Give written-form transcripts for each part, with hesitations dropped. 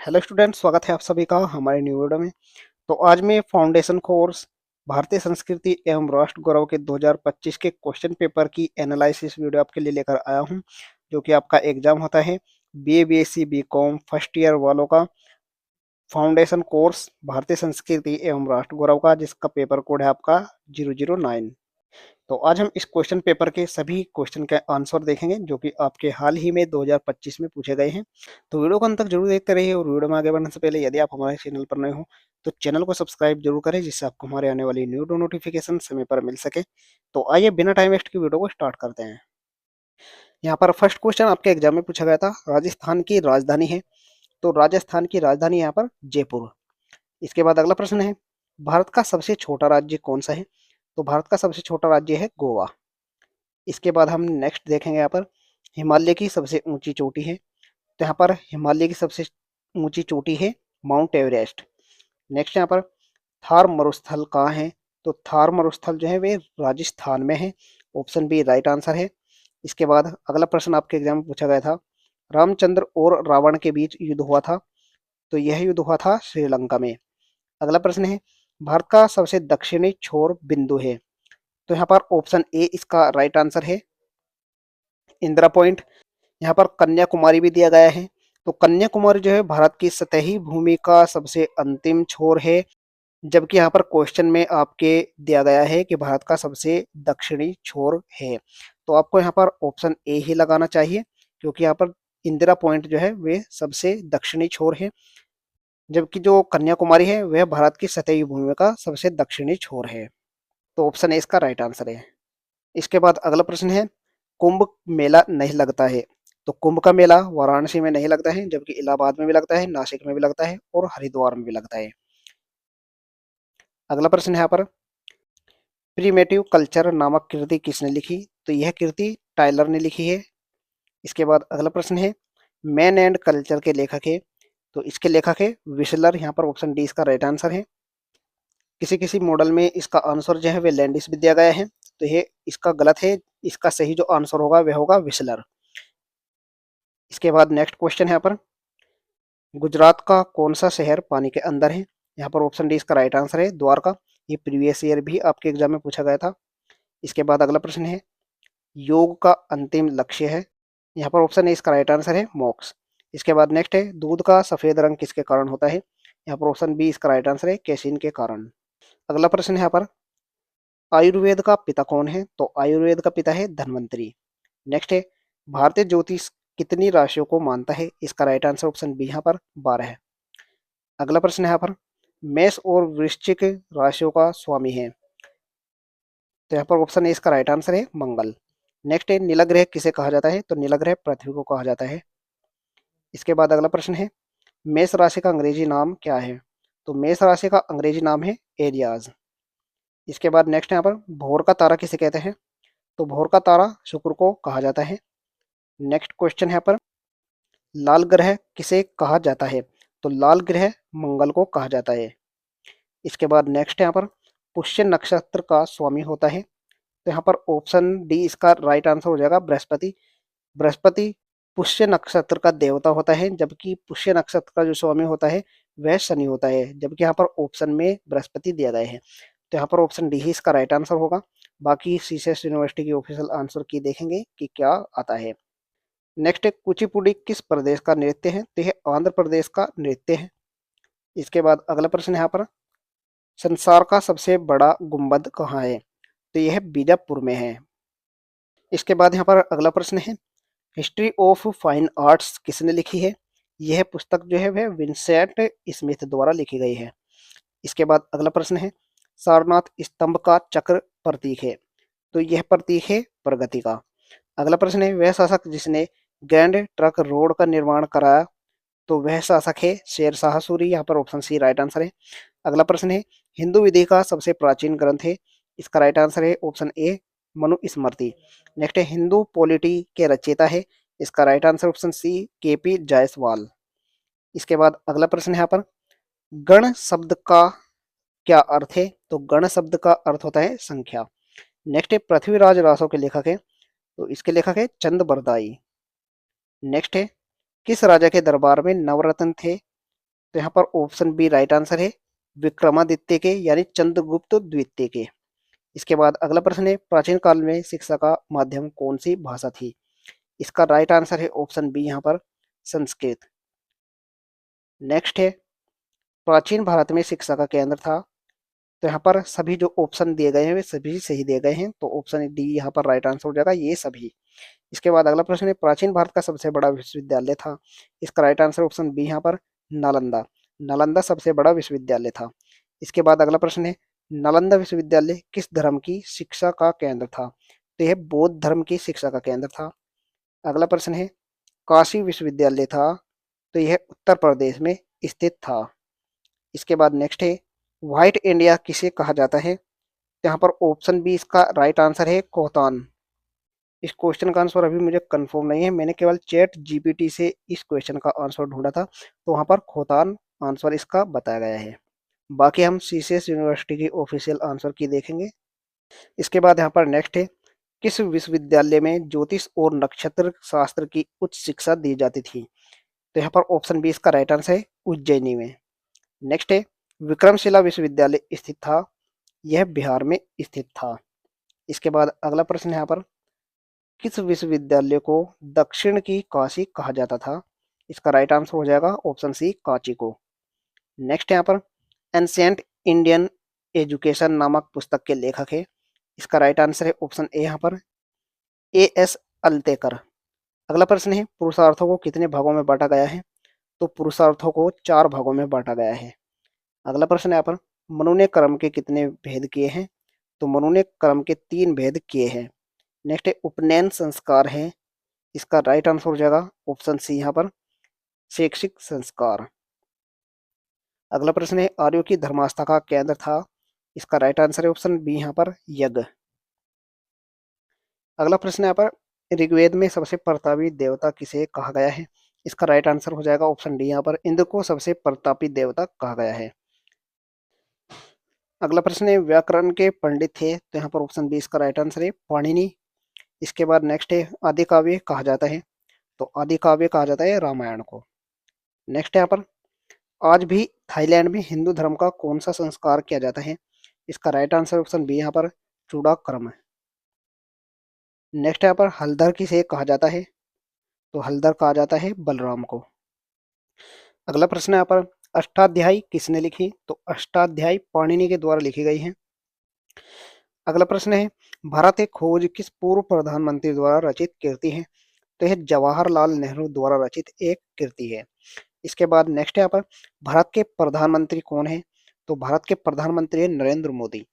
Hello student, स्वागत है आप सभी का हमारे न्यू वीडियो में। तो आज मैं फाउंडेशन कोर्स भारतीय संस्कृति एवं राष्ट्र गौरव के 2025 के क्वेश्चन पेपर की एनालिसिस वीडियो आपके लिए लेकर आया हूं, जो कि आपका एग्जाम होता है BA BSc BCom first year वालों का फाउंडेशन कोर्स भारतीय संस्कृति एवं राष्ट्र गौरव का, जिसका पेपर कोड है आपका 009। तो आज हम इस क्वेश्चन पेपर के सभी क्वेश्चन के आंसर देखेंगे, जो कि आपके हाल ही में 2025 में पूछे गए हैं। तो वीडियो को अंत तक जरूर देखते रहिए, और वीडियो में आगे बढ़ने से पहले यदि आप हमारे चैनल पर नए हो तो चैनल को सब्सक्राइब जरूर करें, जिससे आपको हमारे आने वाली न्यू नोटिफिकेशन समय पर मिल सके। तो आइए बिना टाइम वेस्ट की वीडियो को स्टार्ट करते हैं। यहाँ पर फर्स्ट क्वेश्चन आपके एग्जाम में पूछा गया था, राजस्थान की राजधानी है। तो राजस्थान की राजधानी यहाँ पर जयपुर। इसके बाद अगला प्रश्न है, भारत का सबसे छोटा राज्य कौन सा है? तो भारत का सबसे छोटा राज्य है गोवा। इसके बाद हम नेक्स्ट देखेंगे यहाँ पर, हिमालय की सबसे ऊंची चोटी है। तो यहाँ पर हिमालय की सबसे ऊंची चोटी है माउंट एवरेस्ट। नेक्स्ट यहाँ पर, थार मरुस्थल कहाँ है? तो थार मरुस्थल जो है वे राजस्थान में है। ऑप्शन बी राइट आंसर है। इसके बाद अगला प्रश्न आपके एग्जाम में पूछा गया था, रामचंद्र और रावण के बीच युद्ध हुआ था। तो यह युद्ध हुआ था श्रीलंका में। अगला प्रश्न है, भारत का सबसे दक्षिणी छोर बिंदु है। तो यहाँ पर ऑप्शन ए इसका राइट आंसर है, इंदिरा पॉइंट। यहाँ पर कन्याकुमारी भी दिया गया है। तो कन्याकुमारी जो है भारत की सतही भूमि का सबसे अंतिम छोर है, जबकि यहाँ पर क्वेश्चन में आपके दिया गया है कि भारत का सबसे दक्षिणी छोर है। तो आपको यहाँ पर ऑप्शन ए ही लगाना चाहिए, क्योंकि यहाँ पर इंदिरा पॉइंट जो है वे सबसे दक्षिणी छोर है, जबकि जो कन्याकुमारी है वह भारत की सतही भूमि का सबसे दक्षिणी छोर है। तो ऑप्शन ए इसका राइट आंसर है। इसके बाद अगला प्रश्न है, कुंभ मेला नहीं लगता है। तो कुंभ का मेला वाराणसी में नहीं लगता है, जबकि इलाहाबाद में भी लगता है, नासिक में भी लगता है और हरिद्वार में भी लगता है। अगला प्रश्न है यहाँ पर, प्रीमेटिव कल्चर नामक कृति किसने लिखी? तो यह कृति टाइलर ने लिखी है। इसके बाद अगला प्रश्न है, मैन एंड कल्चर के लेखक है। तो इसके लेखक है विस्लर। यहाँ पर ऑप्शन डी इसका राइट आंसर है। किसी किसी मॉडल में इसका आंसर जो है वे लैंडिस भी दिया गया है, तो ये इसका गलत है। इसका सही जो आंसर होगा वह होगा विस्लर। इसके बाद नेक्स्ट क्वेश्चन है यहाँ पर, गुजरात का कौन सा शहर पानी के अंदर है? यहाँ पर ऑप्शन डी इसका राइट आंसर है, द्वारका। ये प्रीवियस ईयर भी आपके एग्जाम में पूछा गया था। इसके बाद अगला प्रश्न है, योग का अंतिम लक्ष्य है। यहाँ पर ऑप्शन ए इसका राइट आंसर है, मोक्ष। इसके बाद नेक्स्ट है, दूध का सफेद रंग किसके कारण होता है? यहाँ पर ऑप्शन बी इसका राइट आंसर है, केसिन के कारण। अगला प्रश्न है यहाँ पर, आयुर्वेद का पिता कौन है? तो आयुर्वेद का पिता है धन्वंतरी। नेक्स्ट है, भारतीय ज्योतिष कितनी राशियों को मानता है? इसका राइट आंसर ऑप्शन बी यहाँ पर 12 है। अगला प्रश्न है यहाँ पर, मेष और वृश्चिक राशियों का स्वामी है। तो यहाँ पर ऑप्शन ए इसका राइट आंसर है, मंगल। नेक्स्ट है, नीला ग्रह किसे कहा जाता है? तो नीला ग्रह पृथ्वी को कहा जाता है। इसके बाद अगला प्रश्न है, मेष राशि का अंग्रेजी नाम क्या है? तो मेष राशि का अंग्रेजी नाम है एरियाज। इसके बाद नेक्स्ट यहाँ पर, भोर का तारा किसे कहते हैं? तो भोर का तारा शुक्र को कहा जाता है। नेक्स्ट क्वेश्चन है यहाँ पर, लाल ग्रह किसे कहा जाता है? तो लाल ग्रह मंगल को कहा जाता है। इसके बाद नेक्स्ट यहाँ पर, पुष्य नक्षत्र का स्वामी होता है। तो यहाँ पर ऑप्शन डी इसका राइट आंसर हो जाएगा, बृहस्पति। बृहस्पति पुष्य नक्षत्र का देवता होता है, जबकि पुष्य नक्षत्र का जो स्वामी होता है वह शनि होता है, जबकि यहाँ पर ऑप्शन में बृहस्पति दिया गया है। तो यहाँ पर ऑप्शन डी ही इसका राइट आंसर होगा। बाकी सीसेस यूनिवर्सिटी की ऑफिशियल आंसर की देखेंगे कि क्या आता है। नेक्स्ट है, कुचिपुड़ी किस प्रदेश का नृत्य है? तो यह आंध्र प्रदेश का नृत्य है। इसके बाद अगला प्रश्न यहाँ पर, संसार का सबसे बड़ा गुंबद कहाँ है? तो यह बीजापुर में है। इसके बाद यहाँ पर अगला प्रश्न है, हिस्ट्री ऑफ फाइन आर्ट्स किसने लिखी है? यह पुस्तक जो है वह विंसेंट स्मिथ द्वारा लिखी गई है। इसके बाद अगला प्रश्न है, सारनाथ स्तंभ का चक्र प्रतीक है। तो यह प्रतीक है प्रगति का। अगला प्रश्न है, वह शासक जिसने ग्रैंड ट्रक रोड का निर्माण कराया। तो वह शासक है शेरशाह सूरी। यहाँ पर ऑप्शन सी राइट आंसर है। अगला प्रश्न है, हिंदू विधि का सबसे प्राचीन ग्रंथ है। इसका राइट आंसर है ऑप्शन ए, मनुस्मृति। नेक्स्ट है, हिंदू पॉलिटी के रचयिता है। इसका right answer option C, KP Jayaswal. इसके बाद अगला प्रश्न है यहाँ पर, गण शब्द का क्या अर्थ है? तो गण शब्द का अर्थ होता है संख्या। नेक्स्ट है, पृथ्वीराज रासो के लेखक है। तो इसके लेखक है चंद बरदाई। नेक्स्ट है, किस राजा के दरबार में नवरत्न थे? तो यहाँ पर ऑप्शन बी राइट आंसर है, विक्रमादित्य के यानी चंद्रगुप्त द्वितीय के। इसके बाद अगला प्रश्न है, प्राचीन काल में शिक्षा का माध्यम कौन सी भाषा थी? इसका राइट आंसर है ऑप्शन बी यहाँ पर संस्कृत। नेक्स्ट है, प्राचीन भारत में शिक्षा का केंद्र था। तो यहाँ पर सभी जो ऑप्शन दिए गए हैं वे सभी सही दिए गए हैं, तो ऑप्शन डी यहाँ पर राइट आंसर हो जाएगा, ये सभी। इसके बाद अगला प्रश्न है, प्राचीन भारत का सबसे बड़ा विश्वविद्यालय था। इसका राइट आंसर ऑप्शन बी यहाँ पर नालंदा। नालंदा सबसे बड़ा विश्वविद्यालय था। इसके बाद अगला प्रश्न है, नालंदा विश्वविद्यालय किस धर्म की शिक्षा का केंद्र था? तो यह बौद्ध धर्म की शिक्षा का केंद्र था। अगला प्रश्न है, काशी विश्वविद्यालय था, तो यह उत्तर प्रदेश में स्थित था। इसके बाद नेक्स्ट है, व्हाइट इंडिया किसे कहा जाता है? यहाँ पर ऑप्शन बी इसका राइट आंसर है कोहतान। इस क्वेश्चन का आंसर अभी मुझे कंफर्म नहीं है, मैंने केवल चैट जीपीटी से इस क्वेश्चन का आंसर ढूंढा था, तो वहां पर खोतान आंसर इसका बताया गया है। बाकी हम सीसीएस यूनिवर्सिटी की ऑफिशियल आंसर की देखेंगे। इसके बाद यहाँ पर नेक्स्ट है, किस विश्वविद्यालय में ज्योतिष और नक्षत्र शास्त्र की उच्च शिक्षा दी जाती थी? तो यहाँ पर ऑप्शन बी इसका राइट आंसर है उज्जैनी में। नेक्स्ट है, विक्रमशिला विश्वविद्यालय स्थित था, यह बिहार में स्थित था। इसके बाद अगला प्रश्न है यहाँ पर, किस विश्वविद्यालय को दक्षिण की काशी कहा जाता था? इसका राइट आंसर हो जाएगा ऑप्शन सी कांची को। नेक्स्ट यहाँ पर, एंशिएंट इंडियन एजुकेशन नामक पुस्तक के लेखक है। इसका राइट आंसर है ऑप्शन ए यहाँ पर ए एस अल्तेकर। अगला प्रश्न है, पुरुषार्थों को कितने भागों में बांटा गया है? तो पुरुषार्थों को 4 भागों में बांटा गया है। अगला प्रश्न है यहाँ पर, मनु ने कर्म के कितने भेद किए हैं? तो मनु ने कर्म के 3 भेद किए हैं। नेक्स्ट है, उपनयन संस्कार है। इसका राइट आंसर हो जाएगा ऑप्शन सी यहाँ पर शैक्षिक संस्कार। अगला प्रश्न है, आर्यों की धर्मास्था का केंद्र था। इसका राइट आंसर है ऑप्शन बी यहाँ पर यज्ञ। अगला प्रश्न है यहाँ पर, ऋग्वेद में सबसे प्रतापी देवता किसे कहा गया है? इसका राइट आंसर हो जाएगा ऑप्शन डी यहाँ पर इंद्र को सबसे प्रतापी देवता कहा गया है। अगला प्रश्न है, व्याकरण के पंडित थे। तो यहाँ पर ऑप्शन बी इसका राइट आंसर है पाणिनि। इसके बाद नेक्स्ट है, आदि काव्य कहा जाता है। तो आदि काव्य कहा जाता है रामायण को। नेक्स्ट यहाँ पर, आज भी थाईलैंड में हिंदू धर्म का कौन सा संस्कार किया जाता है? इसका राइट आंसर ऑप्शन बी यहाँ पर चूड़ाक्रम। नेक्स्ट यहाँ पर, हलधर किसे कहा जाता है? तो हलधर कहा जाता है बलराम को। अगला प्रश्न यहाँ पर, अष्टाध्यायी किसने लिखी? तो अष्टाध्यायी पाणिनि के द्वारा लिखी गई है। अगला प्रश्न है, भारत एक खोज किस पूर्व प्रधानमंत्री द्वारा रचित कृति है? तो यह जवाहरलाल नेहरू द्वारा रचित एक कृति है। इसके बाद नेक्स्ट यहाँ पर, भारत के प्रधानमंत्री कौन है? तो भारत के प्रधानमंत्री है नरेंद्र मोदी।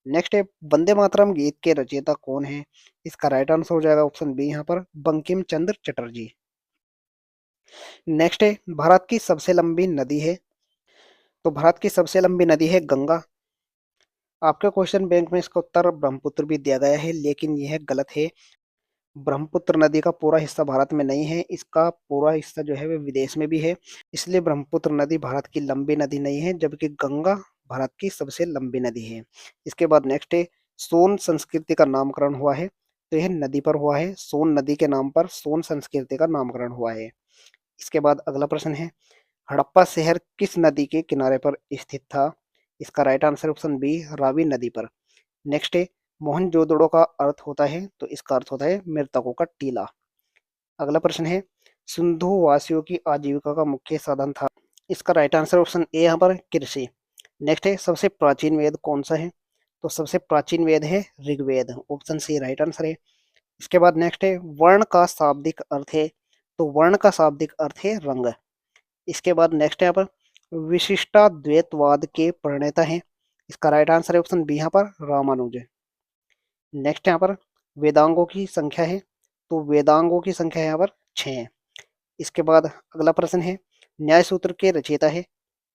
नेक्स्ट है, वंदे मातरम गीत के रचयिता कौन है? इसका राइट आंसर हो जाएगा ऑप्शन बी यहाँ पर बंकिम चंद्र चटर्जी। नेक्स्ट है, भारत की सबसे लंबी नदी है। तो भारत की सबसे लंबी नदी है गंगा। आपके क्वेश्चन बैंक में इसका उत्तर ब्रह्मपुत्र भी दिया गया है, लेकिन यह गलत है। ब्रह्मपुत्र नदी का पूरा हिस्सा भारत में नहीं है, इसका पूरा हिस्सा जो है वह विदेश में भी है, इसलिए ब्रह्मपुत्र नदी भारत की लंबी नदी नहीं है, जबकि गंगा भारत की सबसे लंबी नदी है। इसके बाद नेक्स्ट है, सोन संस्कृति का नामकरण हुआ है। तो यह नदी पर हुआ है, सोन नदी के नाम पर सोन संस्कृति का नामकरण हुआ है। इसके बाद अगला प्रश्न है, हड़प्पा शहर किस नदी के किनारे पर स्थित था? इसका right answer option B Ravi नदी पर। नेक्स्ट है, मोहनजोदड़ो का अर्थ होता है। तो इसका अर्थ होता है मृतकों का टीला। अगला प्रश्न है, सिंधु वासियों की आजीविका का मुख्य साधन था। इसका राइट आंसर ऑप्शन ए यहाँ पर कृषि। नेक्स्ट है, सबसे प्राचीन वेद कौन सा है? तो सबसे प्राचीन वेद है Rigveda, option C right answer है। इसके बाद नेक्स्ट है, वर्ण का शाब्दिक अर्थ है। तो वर्ण का शाब्दिक अर्थ है रंग। इसके बाद नेक्स्ट है यहाँ पर, विशिष्टाद्वैतवाद के प्रणेता हैं। इसका राइट आंसर है ऑप्शन बी यहाँ पर रामानुज। नेक्स्ट यहाँ पर, वेदांगों की संख्या है। तो वेदांगों की संख्या यहाँ पर 6 है। इसके बाद अगला प्रश्न है, न्याय सूत्र के रचयिता है।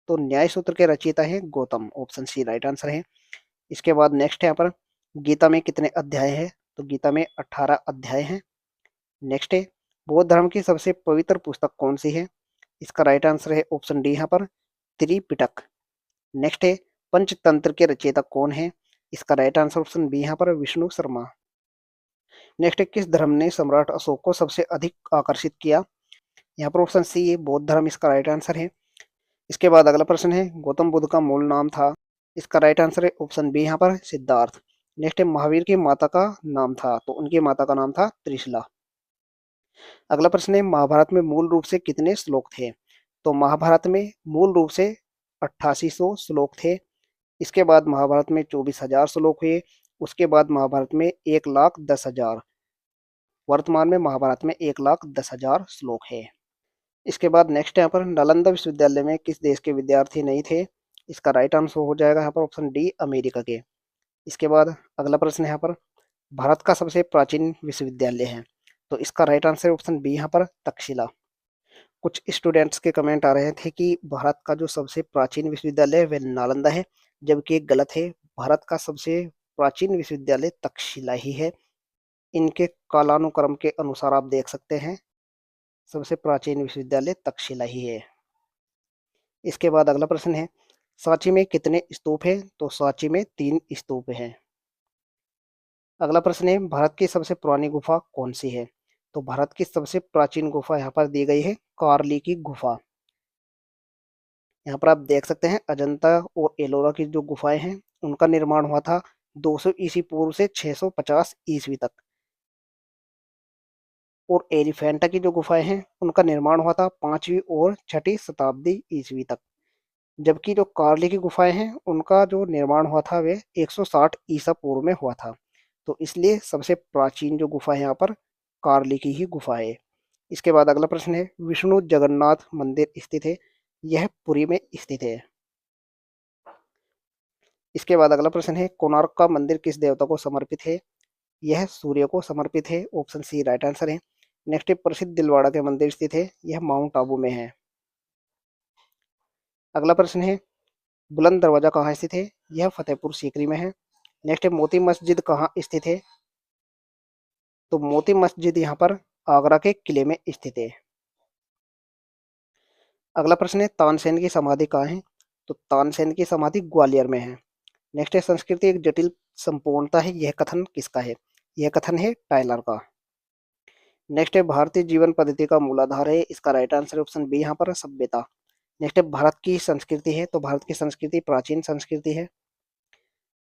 तो न्याय सूत्र के रचयिता है Gautam, option C right answer है। इसके बाद नेक्स्ट यहाँ पर, गीता में कितने अध्याय है? तो गीता में 18 अध्याय हैं। नेक्स्ट है, बौद्ध धर्म की सबसे पवित्र पुस्तक कौन सी है? इसका राइट आंसर है ऑप्शन डी यहाँ पर त्रिपिटक। नेक्स्ट है, पंचतंत्र के रचयिता कौन है? इसका राइट आंसर ऑप्शन बी यहाँ पर विष्णु शर्मा। नेक्स्ट है, किस धर्म ने सम्राट अशोक को सबसे अधिक आकर्षित किया? यहाँ पर ऑप्शन सी है बौद्ध धर्म इसका राइट आंसर है। इसके बाद अगला प्रश्न है, गौतम बुद्ध का मूल नाम था। इसका राइट आंसर है ऑप्शन बी यहाँ पर सिद्धार्थ। नेक्स्ट है, महावीर की माता का नाम था, तो उनकी माता का नाम था त्रिशला। अगला प्रश्न है, महाभारत में मूल रूप से कितने श्लोक थे? तो महाभारत में मूल रूप से 8800 श्लोक थे। इसके बाद महाभारत में 24,000 श्लोक हुए। उसके बाद महाभारत में 1,10,000। वर्तमान में महाभारत में 1,10,000 श्लोक है। इसके बाद नेक्स्ट यहाँ पर, नालंदा विश्वविद्यालय में किस देश के विद्यार्थी नहीं थे? इसका राइट आंसर हो जाएगा यहाँ पर ऑप्शन डी अमेरिका के। इसके बाद अगला प्रश्न है यहाँ पर, भारत का सबसे प्राचीन विश्वविद्यालय है, तो इसका राइट आंसर ऑप्शन बी यहाँ पर तक्षशिला। कुछ स्टूडेंट्स के कमेंट आ रहे थे कि भारत का जो सबसे प्राचीन विश्वविद्यालय है वह नालंदा है, जबकि एक गलत है। भारत का सबसे प्राचीन विश्वविद्यालय तक्षशिला ही है। इनके कालानुक्रम के अनुसार आप देख सकते हैं, सबसे प्राचीन विश्वविद्यालय तक्षशिला ही है। इसके बाद अगला प्रश्न है, सांची में कितने स्तूप हैं? तो सांची में 3 स्तूप हैं। अगला प्रश्न है, भारत की सबसे पुरानी गुफा कौन सी है? तो भारत की सबसे प्राचीन गुफा यहाँ पर दी गई है कार्ली की गुफा। यहाँ पर आप देख सकते हैं, अजंता और एलोरा की जो गुफाएं हैं उनका निर्माण हुआ था 200 ईसी पूर्व से 650 ईस्वी तक। और एलिफेंटा की जो गुफाएं हैं उनका निर्माण हुआ था 5वीं और 6ठी शताब्दी ईस्वी तक। जबकि जो कार्ली की गुफाएं हैं उनका जो निर्माण हुआ था वे 160 ईसा पूर्व में हुआ था। तो इसलिए सबसे प्राचीन जो गुफा है यहाँ पर कार्ली की ही गुफा है। इसके बाद अगला प्रश्न है, विष्णु जगन्नाथ मंदिर स्थित है, यह पुरी में स्थित है। इसके बाद अगला प्रश्न है, कोणार्क का मंदिर किस देवता को समर्पित है? यह सूर्य को समर्पित है, ऑप्शन सी राइट आंसर है। नेक्स्ट है, प्रसिद्ध दिलवाड़ा के मंदिर स्थित है, यह माउंट आबू में है। अगला प्रश्न है, बुलंद दरवाजा कहाँ स्थित है? यह फतेहपुर सीकरी में है। नेक्स्ट है, मोती मस्जिद कहाँ स्थित है? तो मोती मस्जिद यहाँ पर आगरा के किले में स्थित है। अगला प्रश्न है, तानसेन की समाधि कहाँ है? तो तानसेन की समाधि ग्वालियर में है। नेक्स्ट है, संस्कृति एक जटिल संपूर्णता है, यह कथन किसका है? यह कथन है टाइलर का। नेक्स्ट है, भारतीय जीवन पद्धति का मूलाधार है, इसका राइट आंसर ऑप्शन बी यहाँ पर सभ्यता। नेक्स्ट है, भारत की संस्कृति है, तो भारत की संस्कृति प्राचीन संस्कृति है।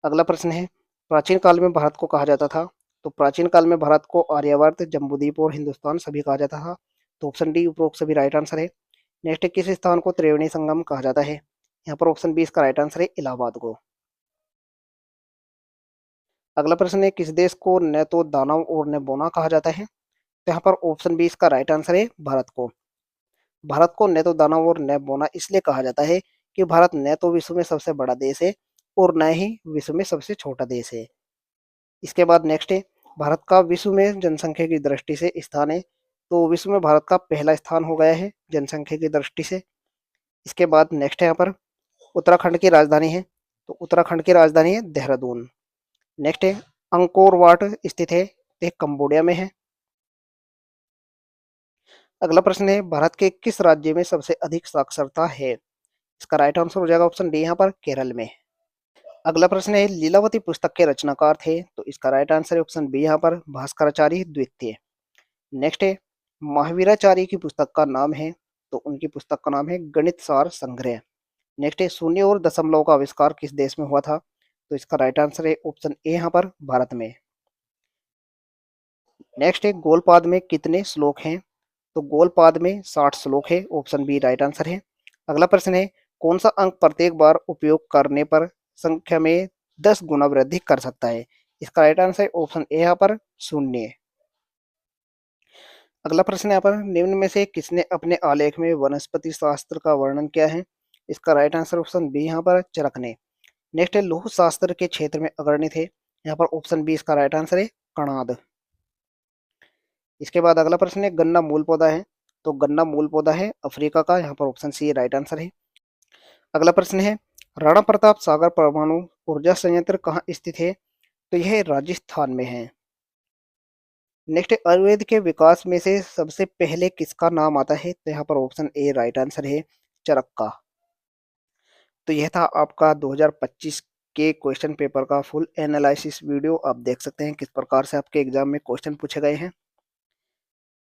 अगला प्रश्न है, प्राचीन काल में भारत को कहा जाता था? तो प्राचीन काल में भारत को आर्यावर्त, जम्बूद्वीप और हिंदुस्तान सभी कहा जाता था। तो ऑप्शन डी उपरोक्त सभी राइट आंसर है। नेक्स्ट है, किस स्थान को त्रिवेणी संगम कहा जाता है? यहाँ पर ऑप्शन बी इसका राइट आंसर है इलाहाबाद को। अगला प्रश्न है, किस देश को न तो दानव और न बोना कहा जाता है? तो यहाँ पर ऑप्शन बी इसका राइट आंसर है भारत को। भारत को न तो दानव और न बोना इसलिए कहा जाता है कि भारत न तो विश्व में सबसे बड़ा देश है और न ही विश्व में सबसे छोटा देश है। इसके बाद नेक्स्ट है, भारत का विश्व में जनसंख्या की दृष्टि से स्थान है, तो विश्व में भारत का पहला स्थान हो गया है जनसंख्या की दृष्टि से। इसके बाद नेक्स्ट है, यहाँ पर उत्तराखंड की राजधानी है, तो उत्तराखंड की राजधानी है देहरादून। नेक्स्ट है, अंकोर वाट स्थित है, तो कंबोडिया में है। अगला प्रश्न है, भारत के किस राज्य में सबसे अधिक साक्षरता है? इसका राइट आंसर हो जाएगा ऑप्शन डी यहाँ पर केरल में। अगला प्रश्न है, लीलावती पुस्तक के रचनाकार थे? तो इसका राइट आंसर है ऑप्शन बी यहाँ पर भास्कराचार्य द्वितीय। नेक्स्ट है, महावीराचार्य की पुस्तक का नाम है? तो उनकी पुस्तक का नाम है गणित सार संग्रह। नेक्स्ट है, शून्य और दशमलव का आविष्कार किस देश में हुआ था? तो इसका राइट आंसर है ऑप्शन ए यहाँ पर भारत में। नेक्स्ट है, गोलपाद में कितने श्लोक हैं? तो गोलपाद में 60 श्लोक है, ऑप्शन बी राइट आंसर है। अगला प्रश्न है, कौन सा अंक प्रत्येक बार उपयोग करने पर संख्या में 10 गुना वृद्धि कर सकता है? इसका राइट आंसर है ऑप्शन ए यहाँ पर शून्य। अगला प्रश्न यहाँ पर, निम्न में से किसने अपने आलेख में वनस्पति शास्त्र का वर्णन किया है? इसका राइट आंसर ऑप्शन बी यहाँ पर चरक ने। नेक्स्ट है, लौह शास्त्र के क्षेत्र में अग्रणी थे? यहाँ पर ऑप्शन बी इसका राइट आंसर है कणाद। इसके बाद अगला प्रश्न है, गन्ना मूल पौधा है? तो गन्ना मूल पौधा है अफ्रीका का, यहाँ पर ऑप्शन सी राइट आंसर है। अगला प्रश्न है, राणा प्रताप सागर परमाणु ऊर्जा संयंत्र कहाँ स्थित है? तो यह राजस्थान में है। नेक्स्ट, आयुर्वेद के विकास में से सबसे पहले किसका नाम आता है? तो यहाँ पर ऑप्शन ए राइट आंसर है चरक का। तो यह था आपका 2025 के क्वेश्चन पेपर का फुल एनालिसिस वीडियो। आप देख सकते हैं किस प्रकार से आपके एग्जाम में क्वेश्चन पूछे गए हैं।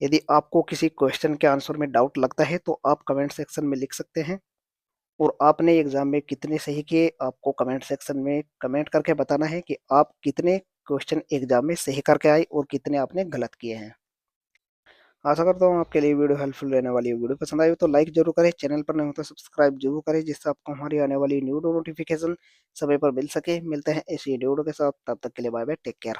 यदि आपको किसी क्वेश्चन के आंसर में डाउट लगता है तो आप कमेंट सेक्शन में लिख सकते हैं। और आपने एग्जाम में कितने सही किए, आपको कमेंट सेक्शन में कमेंट करके बताना है कि आप कितने क्वेश्चन एग्जाम में सही करके आए और कितने आपने गलत किए हैं। आशा करता हूँ आपके लिए वीडियो हेल्पफुल रहने वाली है। वीडियो पसंद आई हो तो लाइक जरूर करें, चैनल पर नहीं हो तो सब्सक्राइब जरूर करें, जिससे आपको हमारी आने वाली न्यू नोटिफिकेशन समय पर मिल सके। मिलते हैं ऐसी वीडियो के साथ, तब तक के लिए बाय बाय, टेक केयर।